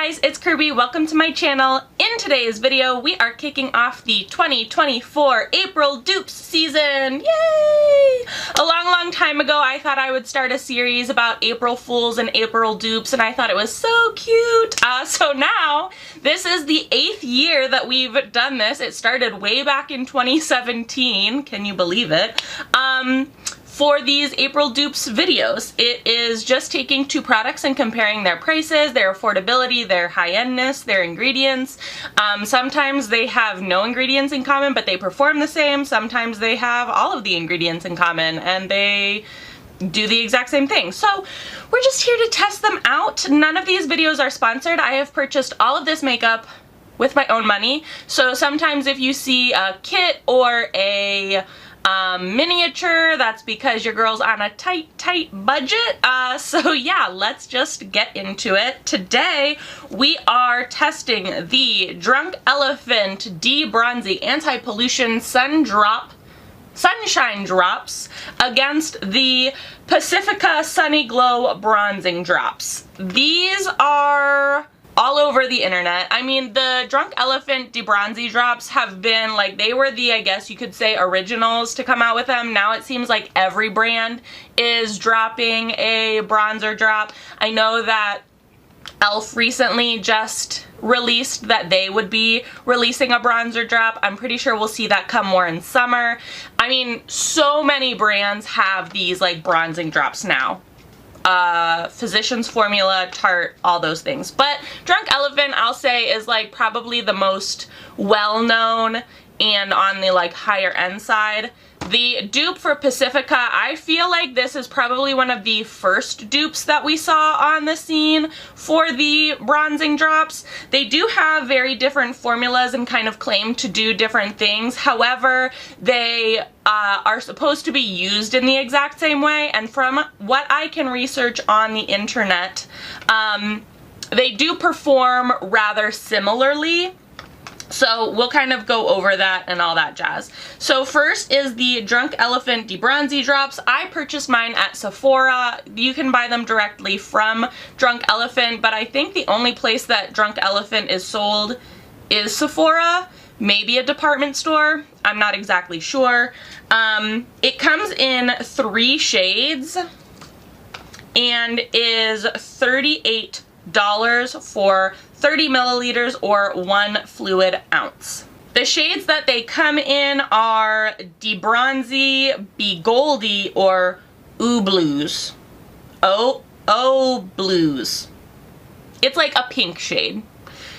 guys, it's Kirby. Welcome to my channel. In today's video, we are kicking off the 2024 April Dupes season. Yay! A long time ago, I thought I would start a series about April Fools and April Dupes, and I thought it was so cute. So now, this is the 8th year that we've done this. It started way back in 2017. Can you believe it? For these April Dupes videos. It is just taking two products and comparing their prices, their affordability, their high-endness, their ingredients. Sometimes they have no ingredients in common, but they perform the same. Sometimes they have all of the ingredients in common, and they do the exact same thing. So we're just here to test them out. None of these videos are sponsored. I have purchased all of this makeup with my own money. So sometimes if you see a kit or a miniature, that's because your girl's on a tight budget. So yeah, let's just get into it. Today we are testing the Drunk Elephant D-Bronzi Anti-Pollution Sunshine Drops against the Pacifica Sunny Glow Bronzing Drops. These are all over the internet. I mean, the Drunk Elephant D-Bronzi drops have been like, they were the, I guess you could say, originals to come out with them. Now it seems like every brand is dropping a bronzer drop. I know that e.l.f. recently just released that they would be releasing a bronzer drop. I'm pretty sure we'll see that come more in summer. I mean, so many brands have these like bronzing drops now. Physicians Formula, Tarte, all those things. But Drunk Elephant, I'll say, is like probably the most well-known and on the like higher end side. The dupe for Pacifica, I feel like this is probably one of the first dupes that we saw on the scene for the bronzing drops. They do have very different formulas and kind of claim to do different things. However, they are supposed to be used in the exact same way, and from what I can research on the internet, they do perform rather similarly. So we'll kind of go over that and all that jazz. So first is the Drunk Elephant D-Bronzi drops. I purchased mine at Sephora. You can buy them directly from Drunk Elephant, but I think the only place that Drunk Elephant is sold is Sephora, maybe a department store. I'm not exactly sure. It comes in 3 shades and is $38 for 30 milliliters or 1 fluid ounce. The shades that they come in are D-Bronzi, Be Goldy, or Ooh Blues. Oh Blues. It's like a pink shade.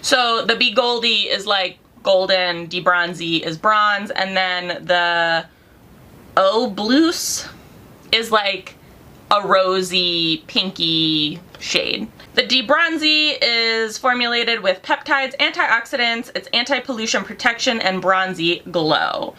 So the Be Goldy is like golden, D-Bronzi is bronze, and then the Oh Blues is like a rosy, pinky shade. The D-Bronzi is formulated with peptides, antioxidants, it's anti-pollution protection, and bronzy glow.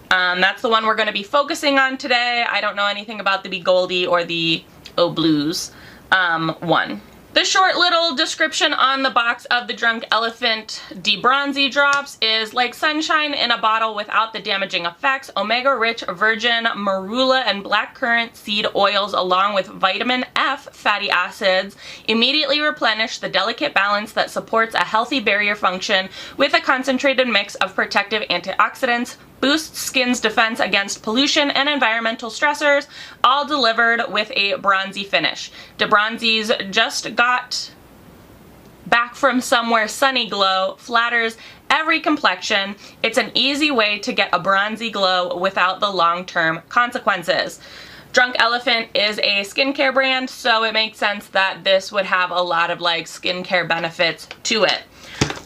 That's the one we're going to be focusing on today. I don't know anything about the Be Goldy or the Oh Blues one. The short little description on the box of the Drunk Elephant D-Bronzi drops is like sunshine in a bottle without the damaging effects. Omega-rich virgin marula and blackcurrant seed oils along with vitamin F fatty acids immediately replenish the delicate balance that supports a healthy barrier function with a concentrated mix of protective antioxidants, boosts skin's defense against pollution and environmental stressors, all delivered with a bronzy finish. D-Bronzi's just got back from somewhere sunny glow, flatters every complexion. It's an easy way to get a bronzy glow without the long-term consequences. Drunk Elephant is a skincare brand, so it makes sense that this would have a lot of like skincare benefits to it.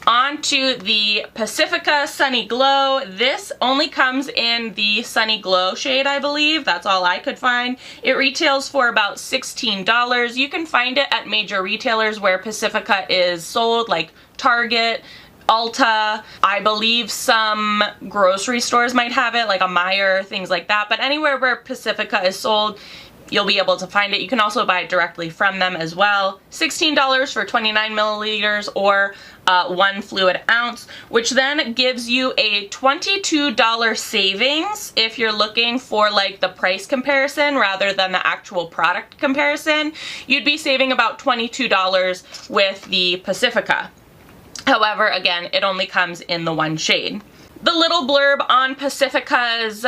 On to the Pacifica Sunny Glow. This only comes in the Sunny Glow shade, I believe. That's all I could find. It retails for about $16. You can find it at major retailers where Pacifica is sold, like Target, Ulta. I believe some grocery stores might have it, like a Meijer, things like that. But anywhere where Pacifica is sold, you'll be able to find it. You can also buy it directly from them as well. $16 for 29 milliliters or 1 fluid ounce, which then gives you a $22 savings if you're looking for like the price comparison rather than the actual product comparison. You'd be saving about $22 with the Pacifica. However, again, it only comes in the 1 shade. The little blurb on Pacifica's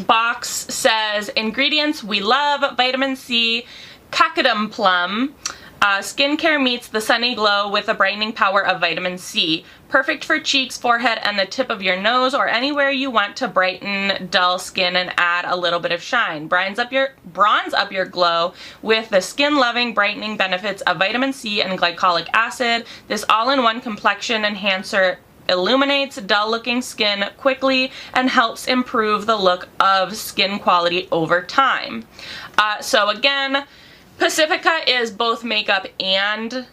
box says, ingredients we love, vitamin C, cacodum plum. Skincare meets the sunny glow with the brightening power of vitamin C. Perfect for cheeks, forehead, and the tip of your nose, or anywhere you want to brighten dull skin and add a little bit of shine. Bronze up your glow with the skin-loving, brightening benefits of vitamin C and glycolic acid. This all-in-one complexion enhancer illuminates dull-looking skin quickly and helps improve the look of skin quality over time. So again, Pacifica is both makeup and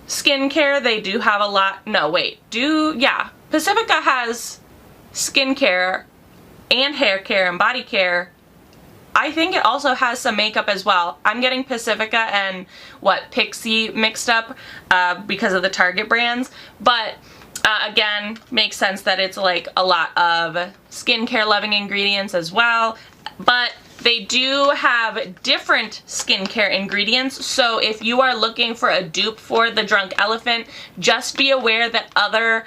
skincare. They do have a lot, Pacifica has skincare and hair care and body care. I think it also has some makeup as well. I'm getting Pacifica and Pixie mixed up because of the Target brands, but again, makes sense that it's like a lot of skincare loving ingredients as well, but they do have different skincare ingredients, so if you are looking for a dupe for the Drunk Elephant, just be aware that other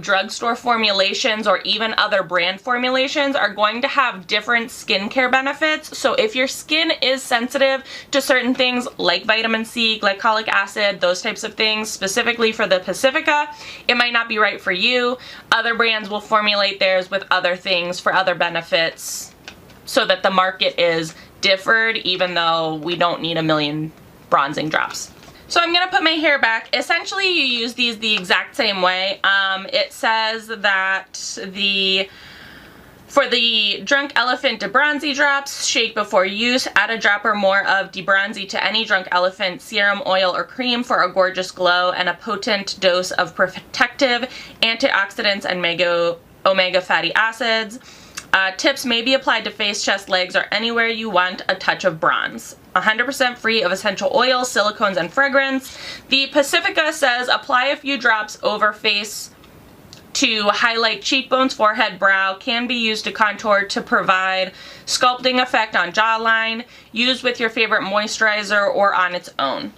drugstore formulations or even other brand formulations are going to have different skincare benefits. So if your skin is sensitive to certain things like vitamin C, glycolic acid, those types of things, specifically for the Pacifica, it might not be right for you. Other brands will formulate theirs with other things for other benefits, so that the market is differed, even though we don't need a million bronzing drops. So I'm gonna put my hair back. Essentially, you use these the exact same way. It says that for the Drunk Elephant DeBronzi drops, shake before use, add a drop or more of DeBronzi to any Drunk Elephant serum, oil, or cream for a gorgeous glow and a potent dose of protective antioxidants and omega fatty acids. Tips may be applied to face, chest, legs, or anywhere you want a touch of bronze. 100% free of essential oils, silicones, and fragrance. The Pacifica says apply a few drops over face to highlight cheekbones, forehead, brow. Can be used to contour to provide sculpting effect on jawline. Use with your favorite moisturizer or on its own.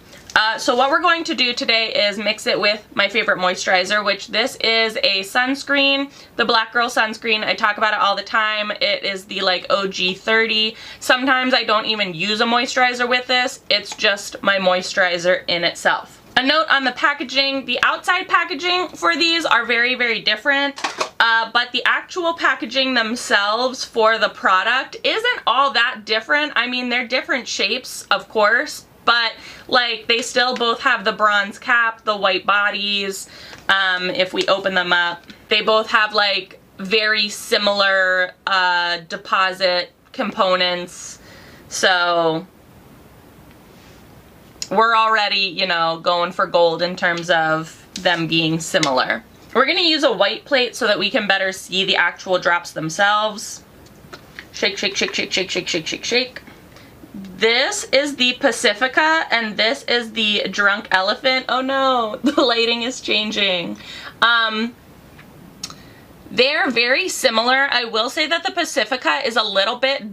So what we're going to do today is mix it with my favorite moisturizer, which this is a sunscreen, the Black Girl sunscreen. I talk about it all the time. It is the like OG 30. Sometimes I don't even use a moisturizer with this. It's just my moisturizer in itself. A note on the packaging, the outside packaging for these are very, very different, but the actual packaging themselves for the product isn't all that different. I mean, they're different shapes, of course, but like they still both have the bronze cap, the white bodies. If we open them up, they both have like very similar deposit components. So we're already, you know, going for gold in terms of them being similar. We're gonna use a white plate so that we can better see the actual drops themselves. Shake, shake, shake, shake, shake, shake, shake, shake, shake. This is the Pacifica and this is the Drunk Elephant. Oh no, the lighting is changing. They're very similar. I will say that the Pacifica is a little bit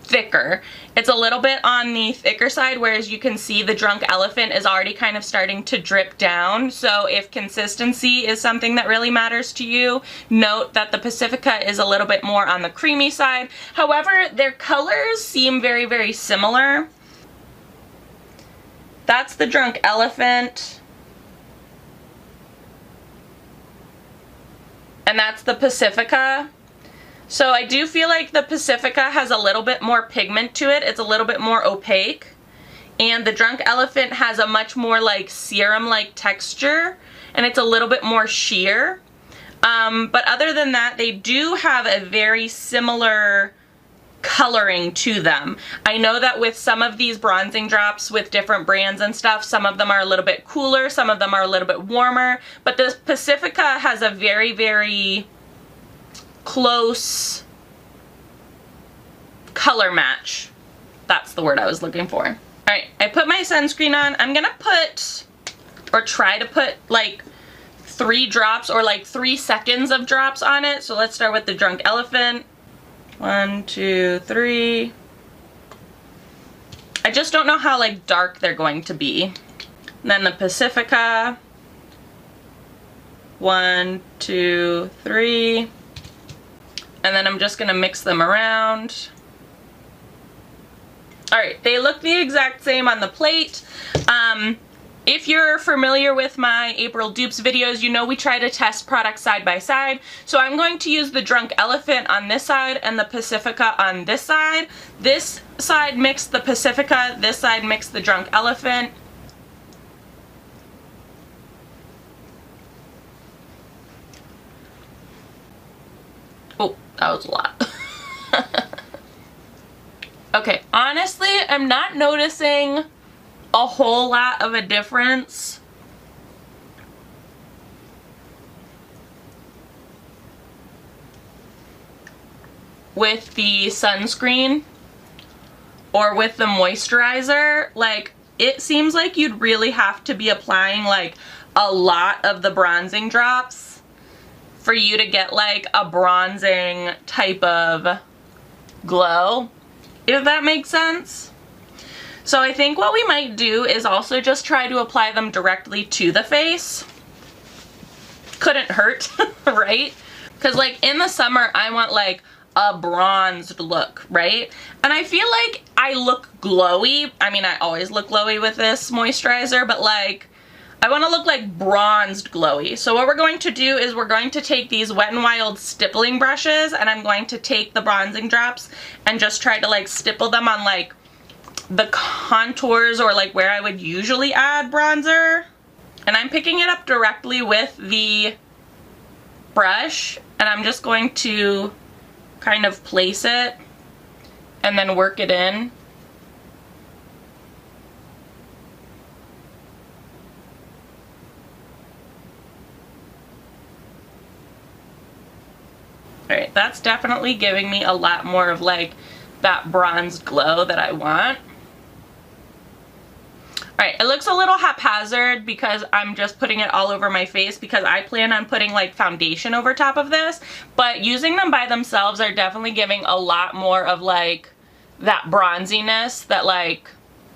thicker. It's a little bit on the thicker side, whereas you can see the Drunk Elephant is already kind of starting to drip down. So if consistency is something that really matters to you, note that the Pacifica is a little bit more on the creamy side. However, their colors seem very, very similar. That's the Drunk Elephant. And that's the Pacifica. So I do feel like the Pacifica has a little bit more pigment to it. It's a little bit more opaque. And the Drunk Elephant has a much more like serum-like texture. And it's a little bit more sheer. But other than that, they do have a very similar coloring to them. I know that with some of these bronzing drops with different brands and stuff, some of them are a little bit cooler, some of them are a little bit warmer. But the Pacifica has a very, very close color match. That's the word I was looking for. All right, I put my sunscreen on. I'm gonna put, or try to put, like 3 drops or like 3 seconds of drops on it. So let's start with the Drunk Elephant. 1, 2, 3. I just don't know how like dark they're going to be. And then the Pacifica. 1, 2, 3. And then I'm just gonna mix them around. All right, they look the exact same on the plate. If you're familiar with my April Dupes videos, you know we try to test products side by side. So I'm going to use the Drunk Elephant on this side and the Pacifica on this side. This side mix the Pacifica, this side mix the Drunk Elephant. Oh, that was a lot. Okay, honestly, I'm not noticing a whole lot of a difference. With the sunscreen or with the moisturizer. Like, it seems like you'd really have to be applying like a lot of the bronzing drops for you to get like a bronzing type of glow, if that makes sense. So I think what we might do is also just try to apply them directly to the face. Couldn't hurt, right? Because like in the summer, I want like a bronzed look, right? And I feel like I look glowy. I mean, I always look glowy with this moisturizer, but like I want to look like bronzed glowy. So what we're going to do is we're going to take these Wet n Wild stippling brushes, and I'm going to take the bronzing drops and just try to like stipple them on like the contours or like where I would usually add bronzer. And I'm picking it up directly with the brush, and I'm just going to kind of place it and then work it in. Alright, that's definitely giving me a lot more of like that bronzed glow that I want. Alright, it looks a little haphazard because I'm just putting it all over my face because I plan on putting like foundation over top of this, but using them by themselves are definitely giving a lot more of like that bronziness that like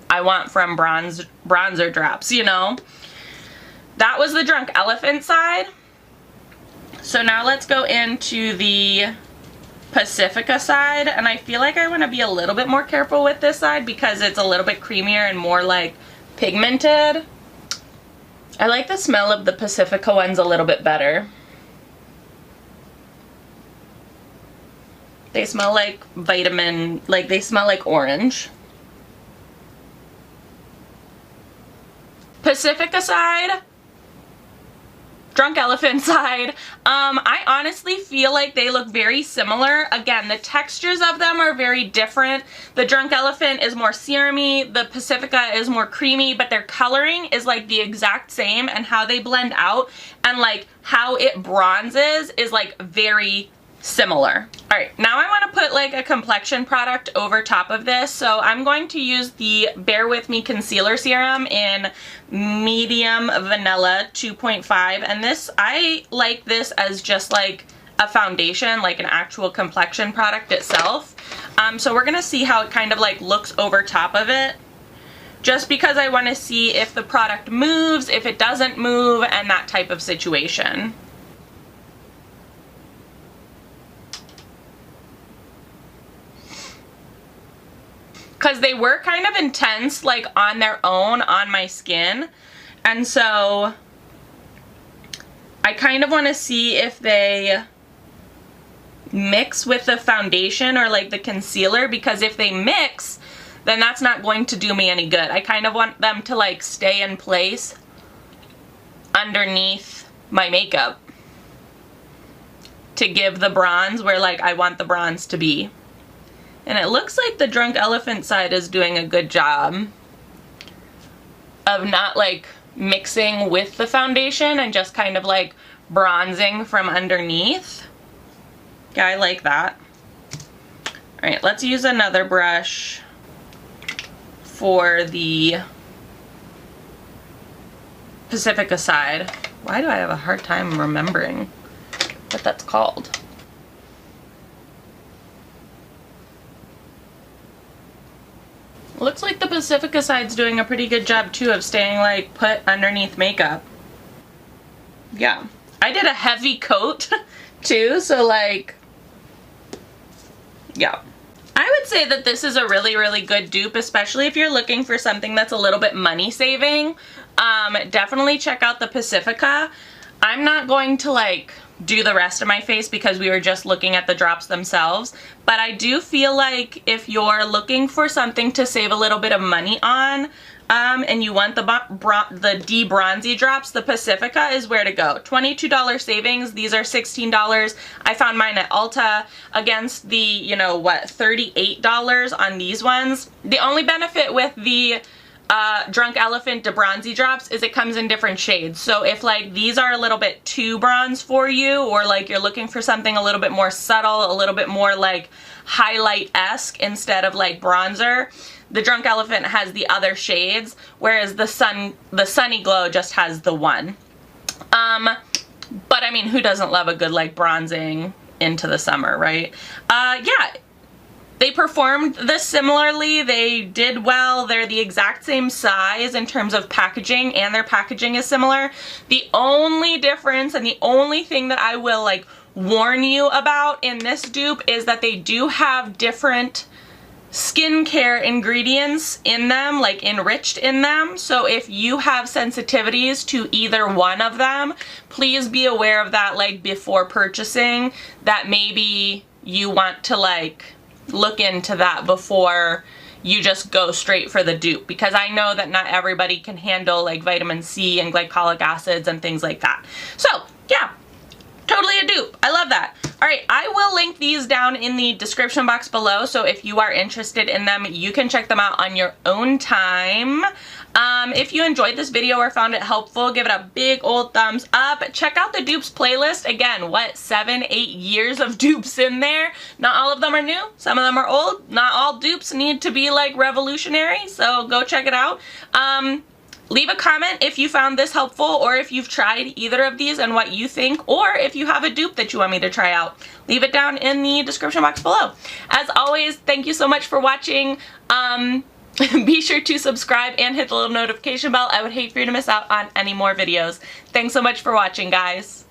I want from bronzer drops, you know? That was the Drunk Elephant side. So now let's go into the Pacifica side, and I feel like I want to be a little bit more careful with this side because it's a little bit creamier and more like pigmented. I like the smell of the Pacifica ones a little bit better. They smell like vitamin, like they smell like orange. Pacifica side, Drunk Elephant side, I honestly feel like they look very similar. Again, the textures of them are very different. The Drunk Elephant is more serumy, the Pacifica is more creamy, but their coloring is like the exact same, and how they blend out and like how it bronzes is like very similar. Alright, now I want to put like a complexion product over top of this, so I'm going to use the Bear With Me Concealer Serum in Medium Vanilla 2.5, and this, I like this as just like a foundation, like an actual complexion product itself. So we're gonna see how it kind of like looks over top of it, just because I want to see if the product moves, if it doesn't move, and that type of situation. Because they were kind of intense like on their own on my skin, and so I kind of want to see if they mix with the foundation or like the concealer, because if they mix, then that's not going to do me any good. I kind of want them to like stay in place underneath my makeup to give the bronze where like I want the bronze to be. And it looks like the Drunk Elephant side is doing a good job of not like mixing with the foundation and just kind of like bronzing from underneath. Yeah, I like that. Alright, let's use another brush for the Pacifica side. Why do I have a hard time remembering what that's called? Looks like the Pacifica side's doing a pretty good job too of staying like put underneath makeup. Yeah. I did a heavy coat too, so like, yeah. I would say that this is a really, really good dupe, especially if you're looking for something that's a little bit money saving. Definitely check out the Pacifica. I'm not going to like do the rest of my face because we were just looking at the drops themselves, but I do feel like if you're looking for something to save a little bit of money on, and you want the de-bronzy drops, the Pacifica is where to go. $22 savings. These are $16. I found mine at Ulta against the, you know, what, $38 on these ones. The only benefit with the Drunk Elephant de-bronzy drops is it comes in different shades. So if like these are a little bit too bronze for you, or like you're looking for something a little bit more subtle, a little bit more like highlight-esque instead of like bronzer, the Drunk Elephant has the other shades, whereas the Sunny Glow just has the one. But I mean, who doesn't love a good like bronzing into the summer, right? Yeah. They performed this similarly. They did well. They're the exact same size in terms of packaging, and their packaging is similar. The only difference and the only thing that I will like warn you about in this dupe is that they do have different skincare ingredients in them, like enriched in them. So if you have sensitivities to either one of them, please be aware of that like before purchasing, that maybe you want to like look into that before you just go straight for the dupe, because I know that not everybody can handle like vitamin C and glycolic acids and things like that. So yeah, totally a dupe. I love that. All right, I will link these down in the description box below, so if you are interested in them, you can check them out on your own time. If you enjoyed this video or found it helpful, give it a big old thumbs up. Check out the dupes playlist. Again, what, 7-8 years of dupes in there? Not all of them are new. Some of them are old. Not all dupes need to be like revolutionary, so go check it out. Leave a comment if you found this helpful, or if you've tried either of these and what you think, or if you have a dupe that you want me to try out. Leave it down in the description box below. As always, thank you so much for watching. Be sure to subscribe and hit the little notification bell. I would hate for you to miss out on any more videos. Thanks so much for watching, guys.